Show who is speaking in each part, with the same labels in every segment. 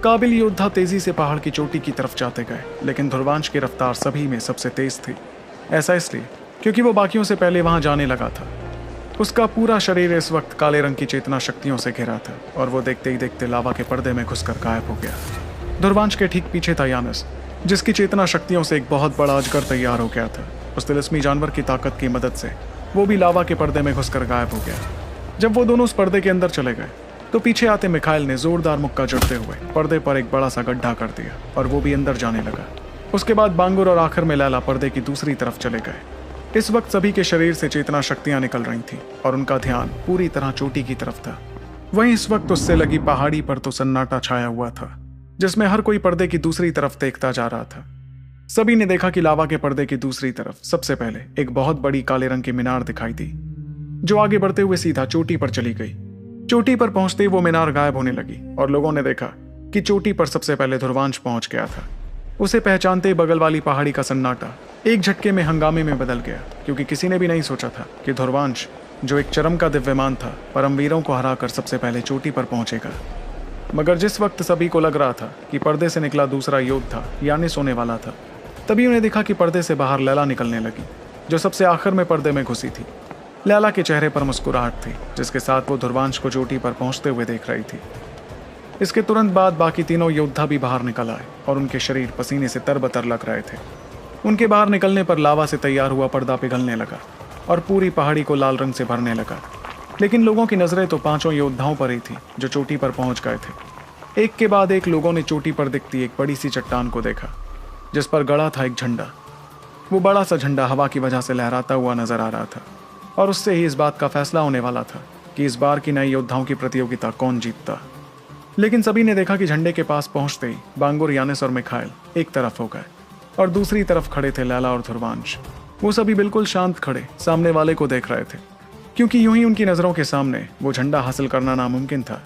Speaker 1: काबिल योद्धा तेजी से पहाड़ की चोटी की तरफ जाते गए, लेकिन ध्रुवांश की रफ्तार सभी में सबसे तेज थी। ऐसा इसलिए क्योंकि वो बाकियों से पहले वहां जाने लगा था। उसका पूरा शरीर इस वक्त काले रंग की चेतना शक्तियों से घिरा था और वो देखते ही देखते लावा के पर्दे में घुसकर गायब हो गया। ध्रुवांश के ठीक पीछे था यानिस, जिसकी चेतना शक्तियों से एक बहुत बड़ा अजगर तैयार हो गया था। उस तिलिस्मी जानवर की ताकत की मदद से वो भी लावा के पर्दे में घुसकर गायब हो गया। जब वो दोनों उस पर्दे के अंदर चले गए तो पीछे आते मिखाइल ने जोरदार मुक्का जड़ते हुए पर्दे पर एक बड़ा सा गड्ढा कर दिया और वो भी अंदर जाने लगा। उसके बाद बांगुर और आखिर में लैला पर्दे की दूसरी तरफ चले गए। इस वक्त सभी के शरीर से चेतना शक्तियां निकल रही थीं और उनका ध्यान पूरी तरह चोटी की तरफ था। वहीं इस वक्त उससे लगी पहाड़ी पर तो सन्नाटा छाया हुआ था, जिसमें हर कोई पर्दे की दूसरी तरफ देखता जा रहा था। सभी ने देखा कि लावा के पर्दे की दूसरी तरफ सबसे पहले एक बहुत बड़ी काले रंग की मीनार दिखाई दी, जो आगे बढ़ते हुए सीधा चोटी पर चली गई। चोटी पर पहुंचते ही वो मीनार गायब होने लगी और लोगों ने देखा कि चोटी पर सबसे पहले ध्रुवांश पहुंच गया था। उसे पहचानते ही बगल वाली पहाड़ी का सन्नाटा एक झटके में हंगामे में बदल गया, क्योंकि किसी ने भी नहीं सोचा था कि ध्रुवांश, जो एक चरम का दिव्यमान था, परमवीरों को हराकर सबसे पहले चोटी पर पहुंचेगा। मगर जिस वक्त सभी को लग रहा था कि पर्दे से निकला दूसरा योद्धा यानिस होने वाला था, तभी उन्हें देखा कि पर्दे से बाहर लैला निकलने लगी, जो सबसे आखिर में पर्दे में घुसी थी। लैला के चेहरे पर मुस्कुराहट थी, जिसके साथ वो ध्रुवांश को चोटी पर पहुंचते हुए देख रही थी। इसके तुरंत बाद बाकी तीनों योद्धा भी बाहर निकल आए और उनके शरीर पसीने से तरबतर लग रहे थे। उनके बाहर निकलने पर लावा से तैयार हुआ पर्दा पिघलने लगा और पूरी पहाड़ी को लाल रंग से भरने लगा। लेकिन लोगों की नजरें तो पांचों योद्धाओं पर ही थी जो चोटी पर पहुंच गए थे। एक के बाद एक लोगों ने चोटी पर दिखती एक बड़ी सी चट्टान को देखा, जिस पर गड़ा था एक झंडा। वो बड़ा सा झंडा हवा की वजह से लहराता हुआ नजर आ रहा था और उससे ही इस बात का फैसला होने वाला था कि इस बार की नई योद्धाओं की प्रतियोगिता कौन जीतता। लेकिन सभी ने देखा कि झंडे के पास पहुंचते ही बांगुर, यानिस और मिखाइल एक तरफ हो गए और दूसरी तरफ खड़े थे लैला और ध्रुवांश। वो सभी बिल्कुल शांत खड़े सामने वाले को देख रहे थे, क्योंकि यूं ही उनकी नजरों के सामने वो झंडा हासिल करना नामुमकिन था।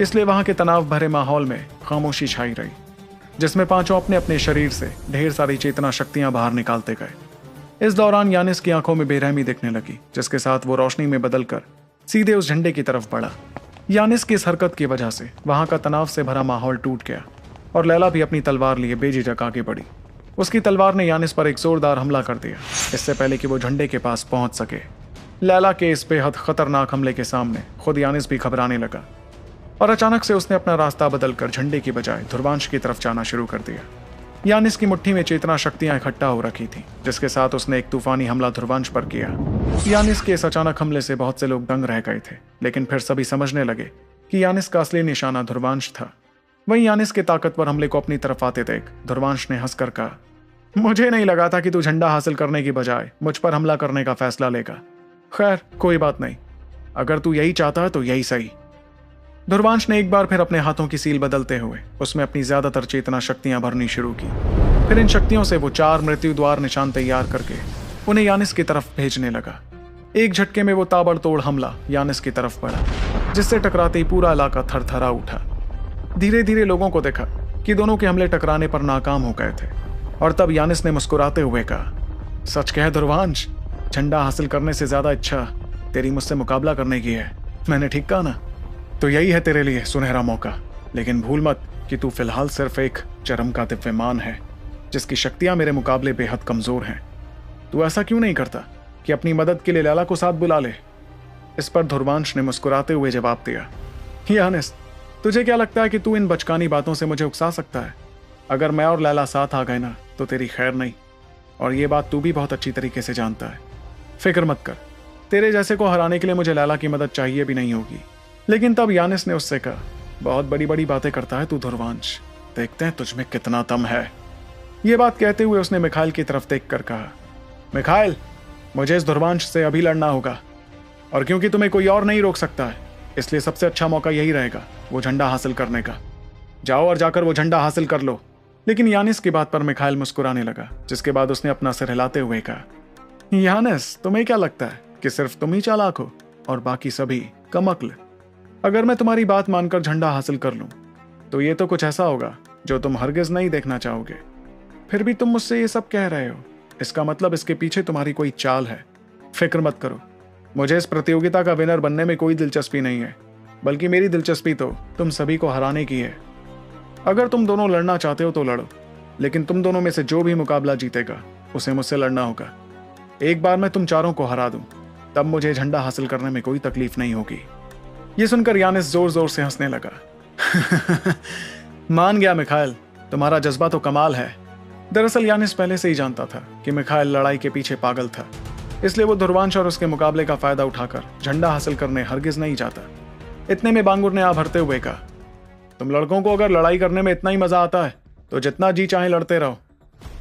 Speaker 1: इसलिए वहां के तनाव भरे माहौल में खामोशी छाई रही, जिसमें पांचों अपने अपने शरीर से ढेर सारी चेतना शक्तियां बाहर निकालते गए। इस दौरान यानिस की आंखों में बेरहमी दिखने लगी, जिसके साथ वो रोशनी में बदलकर सीधे उस झंडे की तरफ बढ़ा। यानिस की इस हरकत की वजह से वहां का तनाव से भरा माहौल टूट गया और लैला भी अपनी तलवार लिए बेझिझक आगे बढ़ी। उसकी तलवार ने यानिस पर एक जोरदार हमला कर दिया, इससे पहले कि वो झंडे के पास पहुंच सके। लैला के इस बेहद खतरनाक हमले के सामने खुद यानिस भी घबराने लगा और अचानक से उसने अपना रास्ता बदलकर झंडे की बजाय ध्रुवांश की तरफ जाना शुरू कर दिया। यानिस की मुट्ठी में चेतना शक्तियां इकट्ठा हो रखी थी, जिसके साथ उसने एक तूफानी हमला ध्रुवांश पर किया। यानिस के इस अचानक हमले से बहुत से लोग दंग रह गए थे, लेकिन फिर सभी समझने लगे कि यानिस का असली निशाना ध्रुवांश था। वहीं यानिस के ताकतवर हमले को अपनी तरफ आते देख ध्रुवांश ने हंसकर कहा, मुझे नहीं लगा था कि तू झंडा हासिल करने की बजाय मुझ पर हमला करने का फैसला लेगा। खैर कोई बात नहीं, अगर तू यही चाहता है तो यही सही। ध्रुवांश ने एक बार फिर अपने हाथों की सील बदलते हुए उसमें अपनी ज्यादातर चेतना शक्तियां भरनी शुरू की। फिर इन शक्तियों से वो 4 मृत्यु द्वार निशान तैयार करके उन्हें यानिस की तरफ भेजने लगा। एक झटके में वो ताबड़तोड़ हमला यानिस की तरफ बढ़ा, जिससे टकराते ही पूरा इलाका थरथरा उठा। धीरे धीरे लोगों को देखा कि दोनों के हमले टकराने पर नाकाम हो गए थे और तब यानिस ने मुस्कुराते हुए कहा, सच कह ध्रुवांश, झंडा हासिल करने से ज्यादा इच्छा तेरी मुझसे मुकाबला करने की है। मैंने ठीक कहा ना? तो यही है तेरे लिए सुनहरा मौका, लेकिन भूल मत कि तू फिलहाल सिर्फ एक चरम का दिव्यमान है, जिसकी शक्तियां मेरे मुकाबले बेहद कमजोर हैं। तू ऐसा क्यों नहीं करता कि अपनी मदद के लिए लैला को साथ बुला ले? इस पर ध्रुवांश ने मुस्कुराते हुए जवाब दिया, यानिस, तुझे क्या लगता है कि तू इन बचकानी बातों से मुझे उकसा सकता है? अगर मैं और लैला साथ आ गए ना तो तेरी खैर नहीं, और ये बात तू भी बहुत अच्छी तरीके से जानता है। फिक्र मत कर, तेरे जैसे को हराने के लिए मुझे लैला की मदद चाहिए भी नहीं होगी। लेकिन तब यानिस ने उससे कहा, बहुत बड़ी बड़ी बातें करता है तू ध्रुवांश, देखते हैं तुझमें कितना दम है। ये बात कहते हुए उसने मिखाइल की तरफ देखकर कहा, मिखाइल, मुझे इस ध्रुवांश से अभी लड़ना होगा, और क्योंकि तुम्हें कोई और नहीं रोक सकता है, इसलिए सबसे अच्छा मौका यही रहेगा वो झंडा हासिल करने का। जाओ और जाकर वो झंडा हासिल कर लो। लेकिन यानिस की बात पर मिखाइल मुस्कुराने लगा, जिसके बाद उसने अपना सिर हिलाते हुए कहा, यानिस, तुम्हें क्या लगता है कि सिर्फ तुम ही चालाक हो और बाकी सभी कमअक्ल? अगर मैं तुम्हारी बात मानकर झंडा हासिल कर लूं तो ये तो कुछ ऐसा होगा जो तुम हरगिज नहीं देखना चाहोगे। फिर भी तुम मुझसे ये सब कह रहे हो, इसका मतलब इसके पीछे तुम्हारी कोई चाल है। फिक्र मत करो, मुझे इस प्रतियोगिता का विनर बनने में कोई दिलचस्पी नहीं है, बल्कि मेरी दिलचस्पी तो तुम सभी को हराने की है। अगर तुम दोनों लड़ना चाहते हो तो लड़ो, लेकिन तुम दोनों में से जो भी मुकाबला जीतेगा उसे मुझसे लड़ना होगा। एक बार मैं तुम चारों को हरा दूं, तब मुझे झंडा हासिल करने में कोई तकलीफ नहीं होगी। ये सुनकर यानिस जोर जोर से हंसने लगा। मान गया मिखाइल, तुम्हारा जज्बा तो कमाल है। दरअसल यानिस पहले से ही जानता था कि मिखाइल लड़ाई के पीछे पागल था, इसलिए वो ध्रुवांश और उसके मुकाबले का फायदा उठाकर झंडा हासिल करने हरगिज नहीं जाता। इतने में बांगुर ने आ भरते हुए कहा, तुम लड़कों को अगर लड़ाई करने में इतना ही मजा आता है तो जितना जी चाहे लड़ते रहो।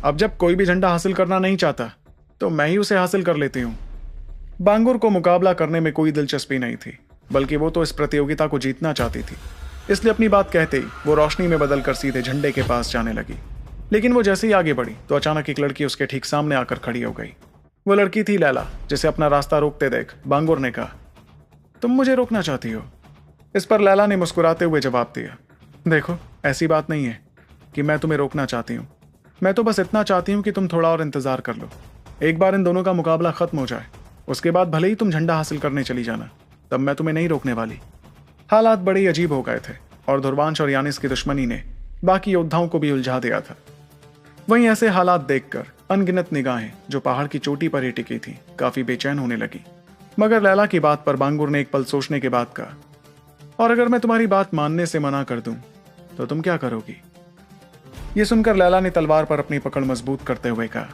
Speaker 1: अब जब कोई भी झंडा हासिल करना नहीं चाहता तो मैं ही उसे हासिल कर लेती हूँ। बांगुर को मुकाबला करने में कोई दिलचस्पी नहीं थी, बल्कि वो तो इस प्रतियोगिता को जीतना चाहती थी। इसलिए अपनी बात कहते ही वो रोशनी में बदलकर सीधे झंडे के पास जाने लगी। लेकिन वो जैसे ही आगे बढ़ी तो अचानक एक लड़की उसके ठीक सामने आकर खड़ी हो गई। वो लड़की थी लैला, जिसे अपना रास्ता रोकते देख बांगुर ने कहा, तुम मुझे रोकना चाहती हो? इस पर लैला ने मुस्कुराते हुए जवाब दिया, देखो ऐसी बात नहीं है कि मैं तुम्हें रोकना चाहती हूँ। मैं तो बस इतना चाहती हूँ कि तुम थोड़ा और इंतजार कर लो। एक बार इन दोनों का मुकाबला खत्म हो जाए, उसके बाद भले ही तुम झंडा हासिल करने चली जाना, तब मैं तुम्हें नहीं रोकने वाली। हालात बड़े ही अजीब हो गए थे और ध्रुवांश और यानिस की दुश्मनी ने बाकी योद्धाओं को भी उलझा दिया था। वहीं ऐसे हालात देखकर अनगिनत निगाहें जो पहाड़ की चोटी पर ही टिकी थी काफी बेचैन होने लगी। मगर लैला की बात पर बांगुर ने एक पल सोचने के बाद कहा, और अगर मैं तुम्हारी बात मानने से मना कर दूं तो तुम क्या करोगी? यह सुनकर लैला ने तलवार पर अपनी पकड़ मजबूत करते हुए कहा,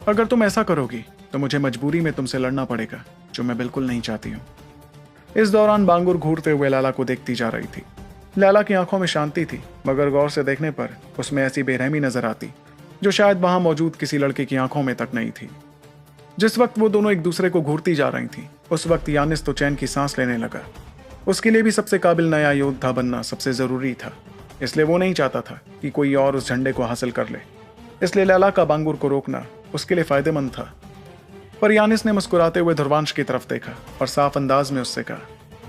Speaker 1: अगर तुम ऐसा करोगी तो मुझे मजबूरी में तुमसे लड़ना पड़ेगा, जो मैं बिल्कुल नहीं चाहती हूँ। इस दौरान बांगुर घूरते हुए लैला को देखती जा रही थी। लैला की आंखों में शांति थी, मगर गौर से देखने पर उसमें ऐसी बेरहमी नजर आती जो शायद वहां मौजूद किसी लड़के की आंखों में तक नहीं थी। जिस वक्त वो दोनों एक दूसरे को घूरती जा रही थी, उस वक्त यानिस तो चैन की सांस लेने लगा। उसके लिए भी सबसे काबिल नया योद्धा बनना सबसे जरूरी था, इसलिए वो नहीं चाहता था कि कोई और उस झंडे को हासिल कर ले। इसलिए लैला का बांगुर को रोकना उसके लिए फायदेमंद था। पर यानिस ने मुस्कुराते हुए ध्रुवांश की तरफ देखा और साफ अंदाज में उससे कहा,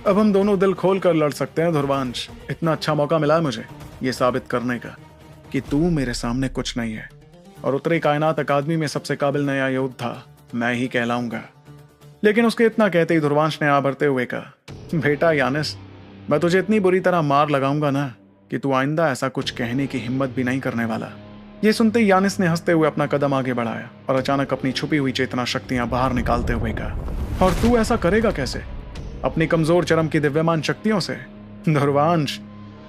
Speaker 1: अब हम दोनों दिल खोल कर लड़ सकते हैं ध्रुवांश। इतना अच्छा मौका मिला है मुझे ये साबित करने का कि तू मेरे सामने कुछ नहीं है, और उत्तरी कायनात अकादमी में सबसे काबिल नया योद्धा मैं ही कहलाऊंगा। लेकिन उसके इतना कहते ही ध्रुवांश ने आ भरते हुए कहा, बेटा यानिस, मैं तुझे इतनी बुरी तरह मार लगाऊंगा ना कि तू आइंदा ऐसा कुछ कहने की हिम्मत भी नहीं करने वाला। ये सुनते ही यानिस ने हंसते हुए अपना कदम आगे बढ़ाया और अचानक अपनी छुपी हुई चेतना शक्तियां बाहर निकालते हुए कहा, और तू ऐसा करेगा कैसे? अपनी कमजोर चरम की दिव्यमान शक्तियों से? ध्रुवांश,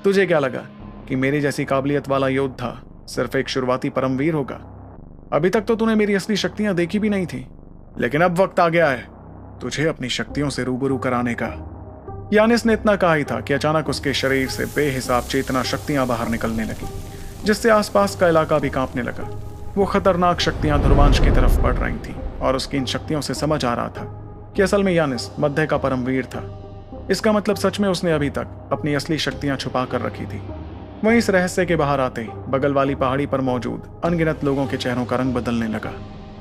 Speaker 1: तुझे क्या लगा कि मेरी जैसी काबिलियत वाला योद्धा सिर्फ एक शुरुआती परमवीर होगा? अभी तक तो तूने मेरी असली शक्तियां देखी भी नहीं थी, लेकिन अब वक्त आ गया है तुझे अपनी शक्तियों से रूबरू कराने का। यानिस ने इतना कहा ही था कि अचानक उसके शरीर से बेहिसाब चेतना शक्तियां बाहर निकलने लगी, जिससे आसपास का इलाका भी कांपने लगा। वो खतरनाक शक्तियां ध्रुवांश की तरफ बढ़ रही थीं और उसकी इन शक्तियों से समझ आ रहा था कि असल में यानिस मध्य का परमवीर था। इसका मतलब सच में उसने अभी तक अपनी असली शक्तियां छुपा कर रखी थी। वहीं इस रहस्य के बाहर आते ही बगल वाली पहाड़ी पर मौजूद अनगिनत लोगों के चेहरों का रंग बदलने लगा।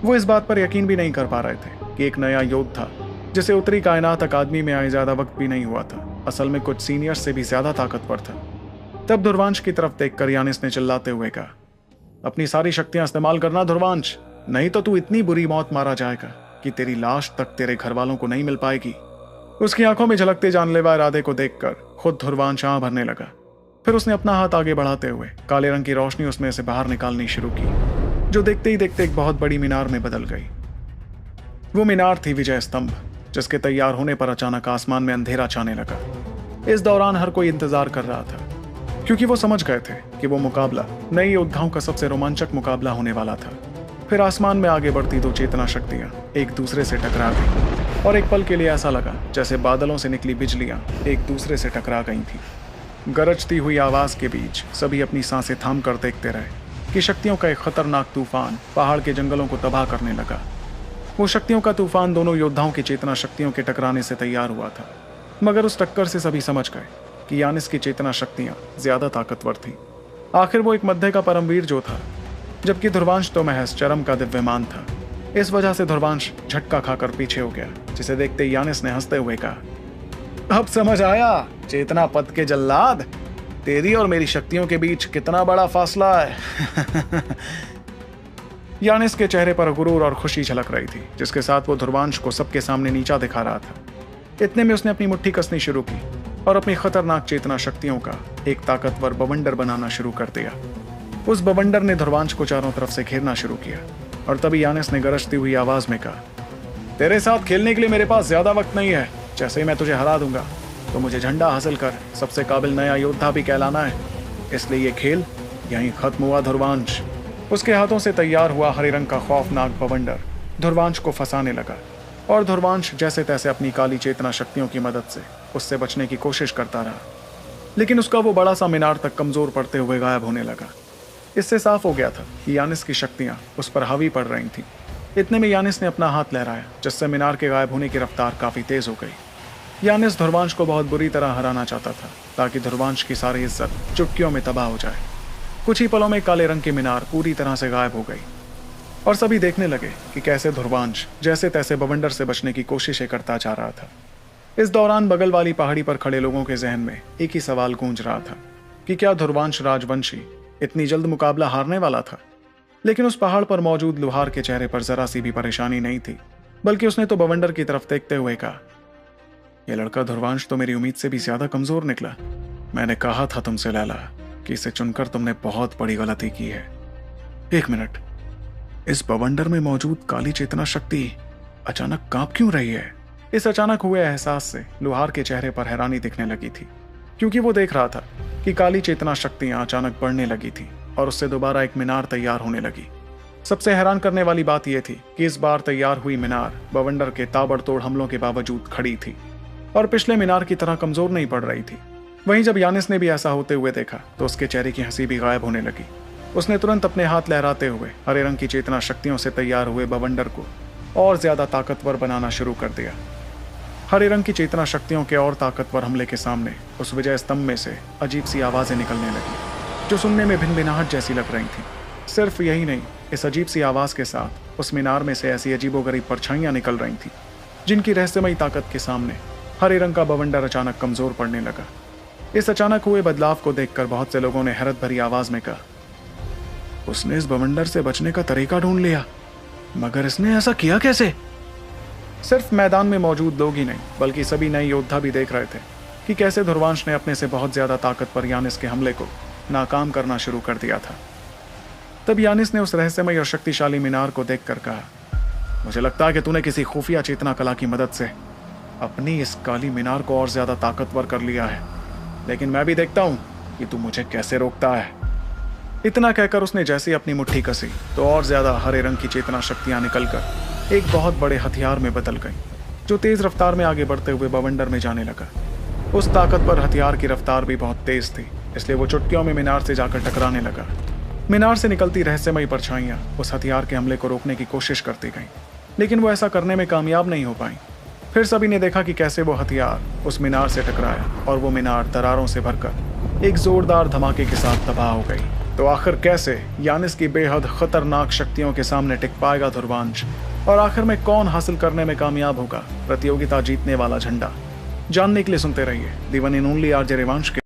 Speaker 1: वो इस बात पर यकीन भी नहीं कर पा रहे थे कि एक नया योद्धा जिसे उत्तरी कायनात अकादमी में आए ज्यादा वक्त भी नहीं हुआ था, असल में कुछ सीनियर्स से भी ज्यादा ताकतवर था। तब ध्रुवांश की तरफ देखकर यानिस ने चिल्लाते हुए कहा, अपनी सारी शक्तियां इस्तेमाल करना ध्रुवांश, नहीं तो तू इतनी बुरी मौत मारा जाएगा कि तेरी लाश तक तेरे घर वालों को नहीं मिल पाएगी। उसकी आंखों में झलकते जानलेवा इरादे को देखकर खुद ध्रुवांश आंख भरने लगा। फिर उसने अपना हाथ आगे बढ़ाते हुए काले रंग की रोशनी उसमें से बाहर निकालनी शुरू की, जो देखते ही देखते एक बहुत बड़ी मीनार में बदल गई। वो मीनार थी विजय स्तंभ, जिसके तैयार होने पर अचानक आसमान में अंधेरा छाने लगा। इस दौरान हर कोई इंतजार कर रहा था, क्योंकि वो समझ गए थे कि वो मुकाबला नए योद्धाओं का सबसे रोमांचक मुकाबला होने वाला था। फिर आसमान में आगे बढ़ती दो चेतना शक्तियां एक दूसरे से टकरा गईं और एक पल के लिए ऐसा लगा जैसे बादलों से निकली बिजलियां एक दूसरे से टकरा गई थीं। गरजती हुई आवाज के बीच सभी अपनी सांसें थाम कर देखते रहे कि शक्तियों का एक खतरनाक तूफान पहाड़ के जंगलों को तबाह करने लगा। वो शक्तियों का तूफान दोनों योद्धाओं की चेतना शक्तियों के टकराने से तैयार हुआ था, मगर उस टक्कर से सभी समझ गए कि यानिस की चेतना शक्तियां ज्यादा ताकतवर थीं। आखिर वो एक मध्य का परमवीर जो था, जबकि ध्रुवांश तो महज चरम का दिव्यमान था। इस वजह से ध्रुवांश झटका खाकर पीछे हो गया, जिसे देखते ही यानिस ने हंसते हुए कहा, अब समझ आया चेतना पद के जल्लाद, तेरी और मेरी शक्तियों के बीच कितना बड़ा फासला है। यानिस के चेहरे पर गुरूर और खुशी झलक रही थी, जिसके साथ वो ध्रुवांश को सबके सामने नीचा दिखा रहा था। इतने में उसने अपनी मुट्ठी कसनी शुरू की और अपनी खतरनाक चेतना शक्तियों का एक ताकतवर बवंडर बनाना शुरू कर दिया। उस बवंडर ने ध्रुवांश को चारों तरफ से घेरना शुरू किया और तभी यानिस ने गरजती हुई आवाज में कहा, तेरे साथ खेलने के लिए मेरे पास ज्यादा वक्त नहीं है। जैसे ही मैं तुझे हरा दूंगा तो मुझे झंडा हासिल कर सबसे काबिल नया योद्धा भी कहलाना है, इसलिए ये खेल यहीं खत्म हुआ ध्रुवांश। उसके हाथों से तैयार हुआ हरे रंग का खौफनाक बवंडर ध्रुवांश को फंसाने लगा और ध्रुवांश जैसे तैसे अपनी काली चेतना शक्तियों की मदद से उससे बचने की कोशिश करता रहा, लेकिन उसका वो बड़ा सा मीनार तक कमजोर पड़ते हुए गायब होने लगा। इससे साफ हो गया था कि यानिस की शक्तियां उस पर हावी पड़ रही थीं। इतने में यानिस ने अपना हाथ लहराया, जिससे मीनार के गायब होने की रफ्तार काफी तेज हो गई। यानिस ध्रुवांश को बहुत बुरी तरह हराना चाहता था ताकि ध्रुवांश की सारी इज्जत चुटकियों में तबाह हो जाए। कुछ ही पलों में काले रंग की मीनार पूरी तरह से गायब हो गई और सभी देखने लगे कि कैसे ध्रुवांश जैसे तैसे बवंडर से बचने की कोशिशें करता जा रहा था। इस दौरान बगल वाली पहाड़ी पर खड़े लोगों के जहन में एक ही सवाल गूंज रहा था कि क्या ध्रुवांश राजवंशी इतनी जल्द मुकाबला हारने वाला था। लेकिन उस पहाड़ पर मौजूद लुहार के चेहरे पर जरा सी भी परेशानी नहीं थी, बल्कि उसने तो बवंडर की तरफ देखते हुए कहा, यह लड़का ध्रुवांश तो मेरी उम्मीद से भी ज्यादा कमजोर निकला। मैंने कहा था तुमसे लैला कि इसे चुनकर तुमने बहुत बड़ी गलती की है। एक मिनट, इस बवंडर में मौजूद काली चेतना शक्ति अचानक कांप क्यों रही है? इस अचानक हुए एहसास से लुहार के चेहरे पर हैरानी दिखने लगी थी, क्योंकि वो देख रहा था कि काली चेतना शक्तियां अचानक बढ़ने लगी थी और उससे दोबारा एक मीनार तैयार होने लगी। सबसे हैरान करने वाली बात यह थी कि इस बार तैयार हुई मीनार बवंडर के ताबड़तोड़ हमलों के बावजूद खड़ी थी और पिछले मीनार की तरह कमजोर नहीं पड़ रही थी। वहीं जब यानिस ने भी ऐसा होते हुए देखा तो उसके चेहरे की हंसी भी गायब होने लगी। उसने तुरंत अपने हाथ लहराते हुए हरे रंग की चेतना शक्तियों से तैयार हुए बवंडर को और ज्यादा ताकतवर बनाना शुरू कर दिया। हरे रंग की चेतना शक्तियों के और ताकतवर हमले के सामने उस विजय स्तंभ में से अजीब सी आवाजें निकलने लगी, जो सुनने में भिनभिनाहट जैसी लग रही थी। सिर्फ यही नहीं, इस अजीब सी आवाज के साथ उस मीनार में से ऐसी अजीबोगरीब परछाइयां निकल रही थी, जिनकी रहस्यमयी ताकत के सामने हरे रंग का बवंडर अचानक कमजोर पड़ने लगा। इस अचानक हुए बदलाव को देखकर बहुत से लोगों ने हैरत भरी आवाज में कहा, उसने इस बवंडर से बचने का तरीका ढूंढ लिया, मगर इसने ऐसा किया कैसे? सिर्फ मैदान में मौजूद लोग ही नहीं, बल्कि सभी नए योद्धा भी देख रहे थे कि कैसे ध्रुवांश ने अपने से बहुत ज्यादा ताकतवर यानिस के हमले को नाकाम करना शुरू कर दिया था। तब यानिस ने उस रहस्यमय और शक्तिशाली मीनार को देखकर कहा, मुझे लगता है कि तूने किसी खुफिया चेतना कला की मदद से अपनी इस काली मीनार को और ज्यादा ताकतवर कर लिया है, लेकिन मैं भी देखता हूं कि तू मुझे कैसे रोकता है। इतना कहकर उसने जैसे ही अपनी मुट्ठी कसी तो और ज्यादा हरे रंग की चेतना शक्तियां निकलकर एक बहुत बड़े हथियार में बदल गई, जो तेज रफ्तार में आगे बढ़ते हुए बवंडर में जाने लगा। उस ताकतवर हथियार की रफ्तार भी बहुत तेज थी, इसलिए वो चुटकियों में मीनार से जाकर टकराने लगा। मीनार से निकलती रहस्यमयी परछाइयां उस हथियार के हमले को रोकने की कोशिश करती गईं, लेकिन वो ऐसा करने में कामयाब नहीं हो पाई। फिर सभी ने देखा कि कैसे वो हथियार उस मीनार से टकराया और वो मीनार दरारों से भरकर एक जोरदार धमाके के साथ तबाह हो गई। तो आखिर कैसे यानिस की बेहद खतरनाक शक्तियों के सामने टिक पाएगा ध्रुवांश, और आखिर में कौन हासिल करने में कामयाब होगा प्रतियोगिता जीतने वाला झंडा? जानने के लिए सुनते रहिए दी one and only RJ Revansh के